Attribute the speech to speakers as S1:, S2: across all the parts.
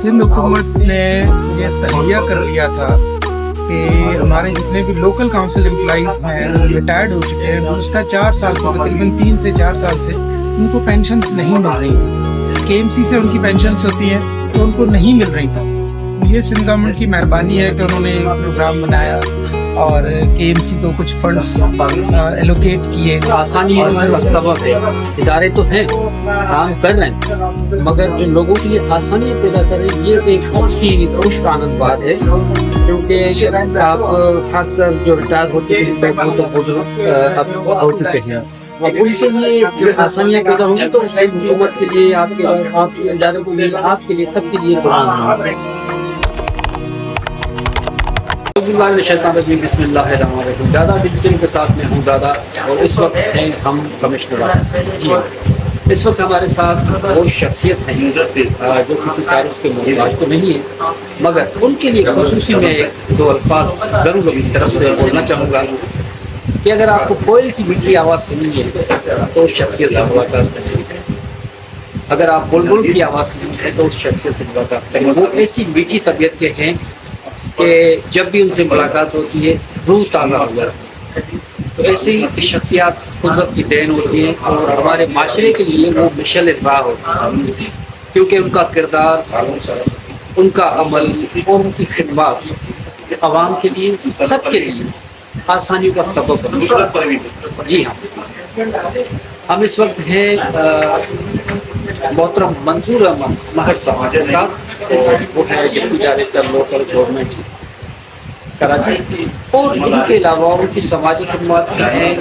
S1: सिंध हुकूमत ने ये तहैया कर लिया था कि हमारे जितने भी लोकल काउंसिल एम्प्लॉइज़ हैं रिटायर्ड हो चुके हैं, गुज़श्ता 4 साल से तकरीबन 3 से 4 साल से उनको पेंशन्स नहीं मिल रही थी। KMC से उनकी पेंशन्स होती हैं तो उनको नहीं मिल रही थी। ये सिंध गवर्नमेंट की मेहरबानी है कि उन्होंने एक प्रोग्राम बनाया और KMC को कुछ फंड्स एलोकेट किए।
S2: आसानी का सबब है, इदारे तो हैं, काम कर रहे हैं, मगर जो लोगों के लिए आसानी पैदा करें ये एक अच्छी खुश आनंद बात है, क्योंकि आप खासकर जो रिटायर हो चुके हैं वो तो अब हो चुके हैं, अब उनके लिए जो आसानियाँ पैदा होंगी तो हुकूमत के लिए, आपके इदारे के लिए, आपके लिए, सबके लिए दुआ है। बिस्मिल्लाहिर्रहमानिर्रहीम। दादा डिजिटल के साथ में हूँ दादा, और इस वक्त हैं हम कमिश्नर ऑफिस में। जी, इस वक्त हमारे साथ वो शख्सियत हैं जो किसी तारीफ के मोहताज तो नहीं है, मगर उनके लिए खुसूसी में एक दो अल्फाज ज़रूर अपनी तरफ से बोलना चाहूँगा कि अगर आपको कोयल की मीठी आवाज़ सुनी है तो उस शख्सियत से मुलाकात करें, अगर आप बुलबुल की आवाज़ सुनी है तो उस शख्सियत से मुलाकात करें। वो ऐसी मीठी तबीयत के हैं कि जब भी उनसे मुलाकात होती है रूह ताज़ा हो जाती है। तो ऐसे ही शख्सियात कुदरत की देन होती हैं और हमारे माशरे के लिए वो मिशल राह होती है, क्योंकि उनका किरदार, उनका अमल और उनकी खिदमत आवाम के लिए, सबके लिए आसानियों का सबब बनती है। जी हाँ, हम इस वक्त हैं मोहतरम मंजूर अहमद महर साहब के साथ, और वो है deputy director local government Karachi, और इनके अलावा उनकी समाजी खदमात हैं,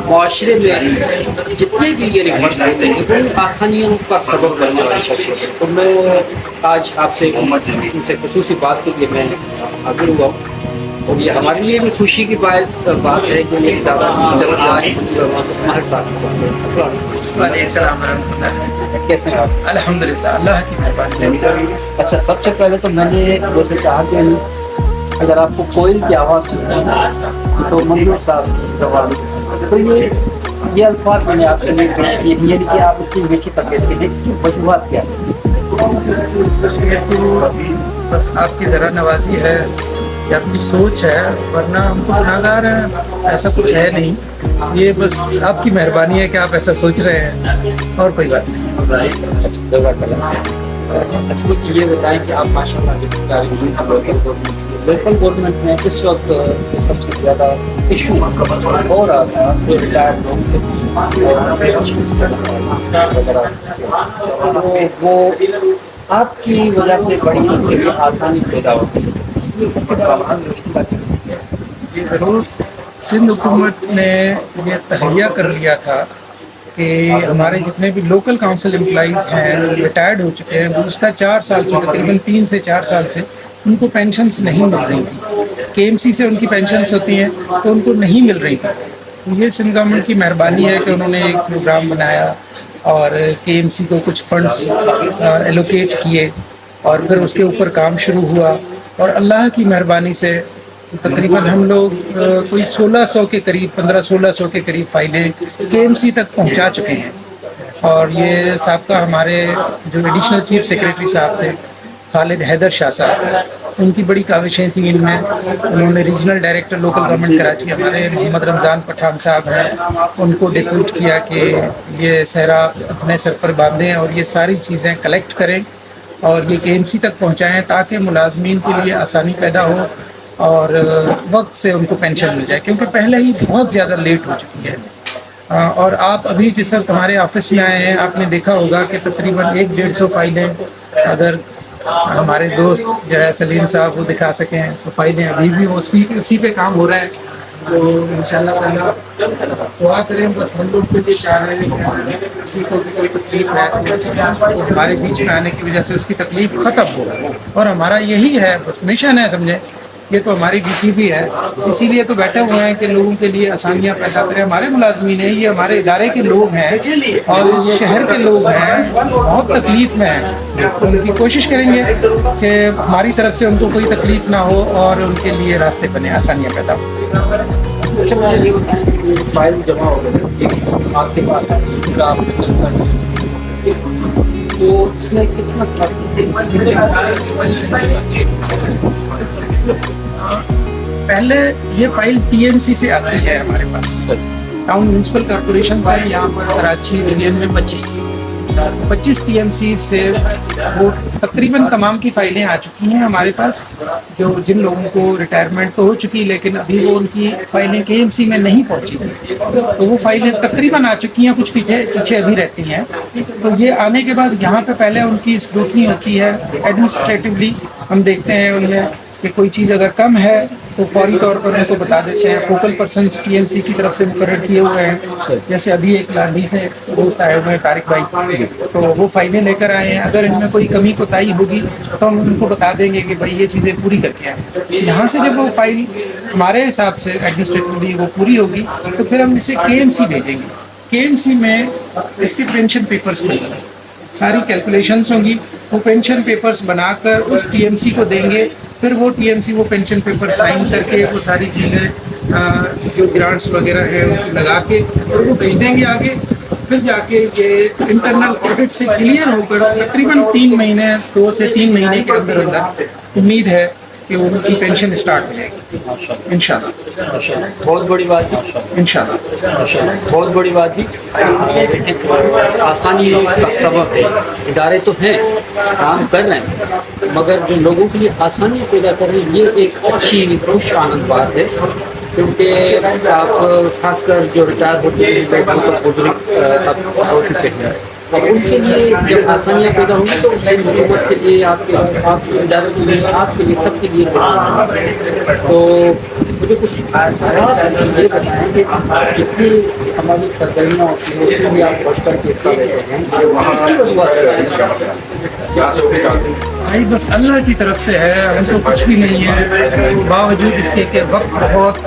S2: माशरे में जितने भी ये रिफंड होते हैं उन आसानियों का सबब बनने वाले शख्स होते हैं। तो मैं आज आपसे उनसे खुसूसी बात के लिए मैं हाजिर हुआ हूँ, और ये हमारे लिए भी खुशी की बात है कि ये दादा जब आज महर साहब कैसे हैं आप?
S1: अल्हम्दुलिल्लाह, अल्लाह की मेहरबानी।
S2: अच्छा, सबसे पहले तो मैंने जैसे कहा कि अगर आपको कोयल की आवाज़ सुननी है तो मंजूर साहब जवाब से सुनते, तो ये अल्फाज मैंने आपके लिए पेश किए, ये कि आप इतनी मीठी तबीयत के लिए इसकी वजूहत क्या है?
S1: बस आपकी ज़रा नवाजी है या अपनी सोच है, वरना हम तो गुनाहगार हैं, ऐसा कुछ है नहीं। ये बस आपकी मेहरबानी है कि आप ऐसा सोच रहे हैं, और कोई बात नहीं।
S2: अच्छा, मुझे ये बताएं कि आप माशाल्लाह लोकल गवर्नमेंट में इस वक्त सबसे ज़्यादा इशू हो रहा था जो रिटायर्ड लोग थे वो आपकी वजह से बड़ी उनके लिए आसानी पैदा होती है।
S1: ये ज़रूर सिंध हुकूमत ने ये तहैया कर लिया था कि हमारे जितने भी लोकल काउंसिल एम्प्लॉइज़ हैं रिटायर्ड हो चुके हैं, गुज़श्ता 4 साल से तकरीबन 3 से 4 साल से उनको पेंशन्स नहीं मिल रही थी। KMC से उनकी पेंशन्स होती हैं तो उनको नहीं मिल रही थी। तो ये सिंध गवर्नमेंट की मेहरबानी है कि उन्होंने एक प्रोग्राम बनाया और KMC को कुछ फंड्स एलोकेट किए, और फिर उसके ऊपर काम शुरू हुआ, और अल्लाह की मेहरबानी से तकरीबन हम लोग कोई 1600 के करीब, 1500-1600 के करीब फाइलें KMC तक पहुंचा चुके हैं। और ये साबका हमारे जो एडिशनल चीफ सेक्रेटरी साहब थे खालिद हैदर शाह साहब, उनकी बड़ी काविशें थी इनमें। उन्होंने regional director local government Karachi हमारे मोहम्मद रमज़ान पठान साहब हैं, उनको डिप्यूट किया कि ये सहरा अपने सर पर बांधें और ये सारी चीज़ें कलेक्ट करें और ये KMC तक पहुंचाएं, ताकि मुलाजमीन के लिए आसानी पैदा हो और वक्त से उनको पेंशन मिल जाए, क्योंकि पहले ही बहुत ज़्यादा लेट हो चुकी है। और आप अभी जिस वक्त हमारे ऑफिस में आए हैं, आपने देखा होगा कि तकरीबन 100-150 फाइलें, अगर हमारे दोस्त जो है सलीम साहब वो दिखा सकें तो फाइलें अभी भी उसी पे काम हो रहा है। तो इंशाल्लाह ताला दुआ करें, बस हम लोग के लिए चाह रहे हैं किसी को भी कोई तकलीफ है तो हमारे बीच में आने की वजह से उसकी तकलीफ ख़त्म हो, और हमारा यही है, बस मिशन है, समझे, ये तो हमारी ड्यूटी भी है। इसीलिए तो बैठे हुए हैं कि लोगों के लिए आसानियाँ पैदा करें। हमारे मुलाजमीन हैं, ये हमारे इदारे के लोग हैं और इस शहर के लोग हैं, बहुत तकलीफ़ में हैं। उनकी कोशिश करेंगे कि हमारी तरफ से उनको कोई तकलीफ़ ना हो और उनके लिए रास्ते बने, आसानियाँ पैदा हो।
S2: अच्छा, ये फाइल जमा हो गई आपके पास, तो इसमें कितना
S1: पहले ये फाइल टीएमसी से आती है हमारे पास, टाउन म्यूनसिपल कॉरपोरेशन से, यहाँ पर कराची यूनियन में 25 टीएमसी से वो तकरीबन तमाम की फाइलें आ चुकी हैं हमारे पास। जो जिन लोगों को रिटायरमेंट तो हो चुकी, लेकिन अभी वो उनकी फाइलें केएमसी में नहीं पहुंची थी, तो वो फाइलें तकरीबन आ चुकी हैं, कुछ पीछे अभी रहती हैं। तो ये आने के बाद यहाँ पे पहले उनकी स्क्रूटनी होती है, एडमिनिस्ट्रेटिवली हम देखते हैं उनमें कि कोई चीज़ अगर कम है तो फौरी तौर पर उनको बता देते हैं। फोकल पर्सन्स टीएमसी की तरफ से मुकर्रर किए हुए हैं, जैसे अभी एक लाडी से दोस्त आए हुए हैं तारिक भाई, तो वो फाइलें लेकर आए हैं। अगर इनमें कोई कमी कोताही होगी तो हम उनको बता देंगे कि भाई ये चीज़ें पूरी करके आए। यहाँ से जब वो फाइल हमारे हिसाब से एडमिनिस्ट्रेटिवली वो पूरी होगी तो फिर हम इसे केएमसी भेजेंगे। केएमसी में इसके पेंशन पेपर्स मिलेंगे, सारी कैलकुलेशंस होंगी, वो पेंशन पेपर्स बनाकर उस टीएमसी को देंगे। फिर वो टीएमसी वो पेंशन पेपर साइन करके वो सारी चीज़ें जो ग्रांट्स वगैरह है उनको लगा के और वो भेज देंगे आगे। फिर जाके ये इंटरनल ऑडिट से क्लियर होकर तकरीबन 3 महीने 2 से 3 महीने के अंदर अंदर उम्मीद है कि उनकी पेंशन स्टार्ट हो जाएगी इंशाल्लाह।
S2: बहुत बड़ी बात है,
S1: इंशाल्लाह
S2: बहुत बड़ी बात है। आसानी का सबब है, इदारे तो हैं, काम कर रहे हैं, मगर जो लोगों के लिए आसानी पैदा कर रहे हैं, ये एक अच्छी खुश आनंद बात है। क्योंकि आप खासकर जो रिटायर हो चुके हैं, तो बुजुर्ग अब हो चुके हैं, और उनके लिए जब आसानियाँ पैदा होंगी तो उससे हुकूमत के लिए, आपके इदारे के लिए, आपके लिए, सबके लिए। तो मुझे कुछ ये बताएं कि जितनी समाजी सरगर्मियाँ होती हैं उसमें भी आप बढ़ कर के हिस्सा लेते हैं, इसकी वजूहत क्या है?
S1: भाई बस अल्लाह की तरफ से है, हमको कुछ भी नहीं है। बावजूद इसके कि वक्त बहुत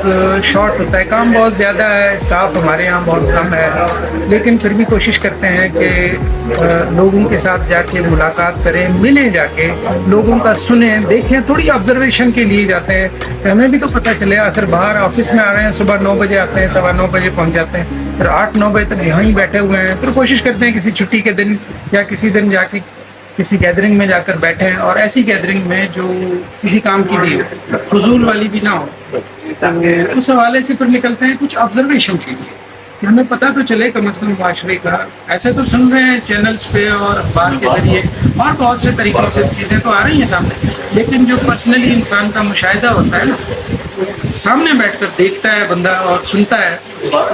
S1: शॉर्ट होता है, काम बहुत ज़्यादा है, स्टाफ हमारे यहाँ बहुत कम है, लेकिन फिर भी कोशिश करते हैं कि लोगों के साथ जाके मुलाकात करें, मिलें, जाके लोगों का सुनें, देखें, थोड़ी ऑब्जर्वेशन के लिए जाते हैं। हमें भी तो पता चले, आखिर बाहर ऑफिस में आ रहे हैं, सुबह 9 बजे आते हैं, 9:15 बजे पहुँच जाते हैं, फिर 8-9 बजे तक यहाँ ही बैठे हुए हैं। फिर कोशिश करते हैं किसी छुट्टी के दिन या किसी दिन जाके किसी गैदरिंग में जाकर बैठें, और ऐसी गैदरिंग में जो किसी काम की भी हो, फजूल वाली भी ना हो। तो उस हवाले से फिर निकलते हैं कुछ ऑब्जर्वेशन के लिए कि हमें पता तो चले कम अज़ कम माशरे का। ऐसे तो सुन रहे हैं चैनल्स पे और अखबार के ज़रिए और बहुत से तरीक़ों से चीज़ें तो आ रही हैं सामने, लेकिन जो पर्सनली इंसान का मुशाहिदा होता है ना, सामने बैठकर देखता है बंदा और सुनता है,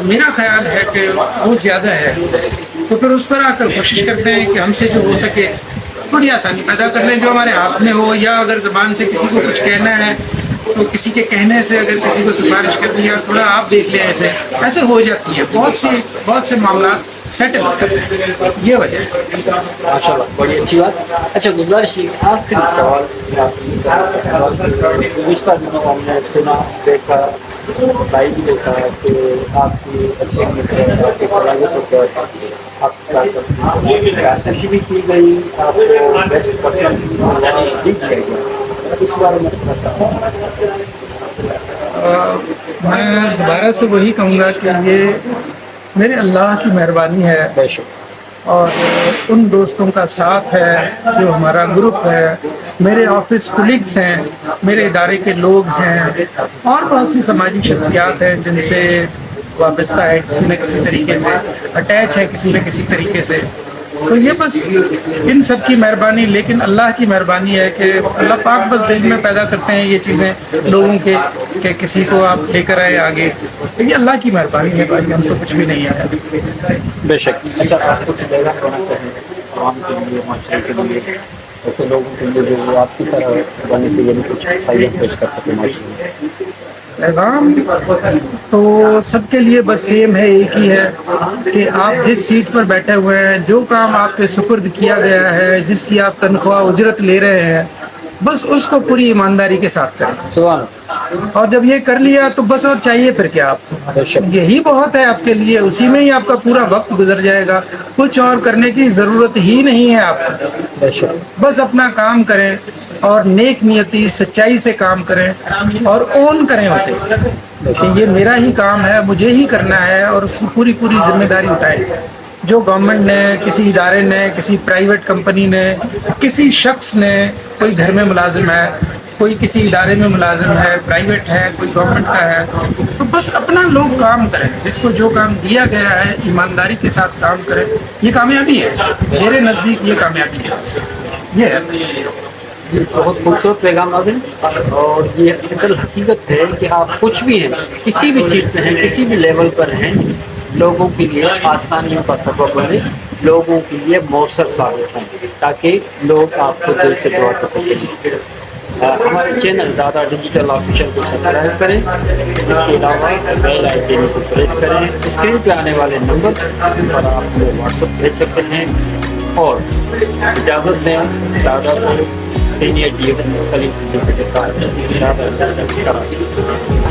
S1: मेरा ख्याल है कि वो ज़्यादा है। तो फिर उस पर आकर कोशिश करते हैं कि हमसे जो हो सके थोड़ी आसानी पैदा कर लें, जो हमारे हाथ में हो। या अगर ज़बान से किसी को कुछ कहना है तो किसी के कहने से अगर किसी को सिफारिश कर दिया, थोड़ा आप देख लें, ऐसे हो जाती है। बहुत से मामला सेटल हो जाते हैं, ये वजह है।
S2: माशाल्लाह, बड़ी अच्छी बात। अच्छा, गुजारिश ये आखिरी सवाल गुज़िश्ता दिनों हमने सुना, देखा, भाई भी देखा कि आपकी अच्छी आपकी सलाहियतों पर आप क्या करते हैं, भी की गई, आपको बेस्ट पर्सन भी किया गया, इस बारे में
S1: मैं दोबारा से वही कहूँगा कि ये मेरे अल्लाह की मेहरबानी है,
S2: बेशक,
S1: और उन दोस्तों का साथ है जो हमारा ग्रुप है, मेरे ऑफिस कुलीग्स हैं, मेरे इदारे के लोग हैं, और बहुत सी समाजी शख्सियात हैं जिनसे वाबस्ता है, किसी न किसी तरीके से अटैच है, किसी न किसी तरीके से। तो ये बस इन सब की मेहरबानी, लेकिन अल्लाह की मेहरबानी है कि अल्लाह पाक बस दिल में पैदा करते हैं ये चीज़ें लोगों के, कि किसी को आप लेकर आए आगे। तो ये अल्लाह की मेहरबानी है भाई, हम तो कुछ भी नहीं आया।
S2: बेशक। अच्छा, आप कुछ पैगाम देना चाहेंगे आवाम के लिए, माशरे के लिए, ऐसे लोगों के लिए जो आपकी तरह बने के लिए कुछ अच्छाइयाँ पेश कर सकें माशरे में?
S1: पैगाम तो सबके लिए बस सेम है, एक ही है कि आप जिस सीट पर बैठे हुए हैं, जो काम आप पे सुपुर्द किया गया है, जिसकी आप तनख्वाह उजरत ले रहे हैं, बस उसको पूरी ईमानदारी के साथ करें।
S2: सुभान।
S1: और जब ये कर लिया तो बस और चाहिए फिर क्या आपको, यही बहुत है आपके लिए, उसी में ही आपका पूरा वक्त गुजर जाएगा, कुछ और करने की ज़रूरत ही नहीं है आपको। बस अपना काम करें और नेक नियति सच्चाई से काम करें और ओन करें उसे कि ये मेरा ही काम है, मुझे ही करना है, और उसकी पूरी जिम्मेदारी उठाएं। جو گورنمنٹ نے، کسی ادارے نے، کسی پرائیویٹ کمپنی نے، کسی شخص نے، کوئی گھر میں ملازم ہے، کوئی کسی ادارے میں ملازم ہے، پرائیویٹ ہے، کوئی گورنمنٹ کا ہے، تو بس اپنا لوگ کام کریں، جس کو جو کام دیا گیا ہے ایمانداری کے ساتھ کام کریں، یہ کامیابی ہے میرے نزدیک، یہ کامیابی ہے بس یہ ہے۔
S2: یہ بہت خوبصورت پیغام ناظرین، اور یہ اصل حقیقت ہے کہ آپ کچھ بھی ہیں، کسی بھی سیٹ میں ہیں، کسی بھی لیول پر ہیں، لوگوں کے لیے آسانیوں کا سبب بنے، لوگوں کے لیے مؤثر ثابت ہوں، تاکہ لوگ آپ کو دل سے دعا کر سکیں۔ ہمارے چینل دادا ڈیجیٹل آفیشیل کو سبسکرائب کریں، اس کے علاوہ بیل آئیکن کو پریس کریں، اسکرین پہ آنے والے نمبر پر آپ کو واٹس ایپ بھیج سکتے ہیں، اور اجازت دیں دادا کو سینئر ڈی سلیم صدیقی کے ساتھ دادا کراچی۔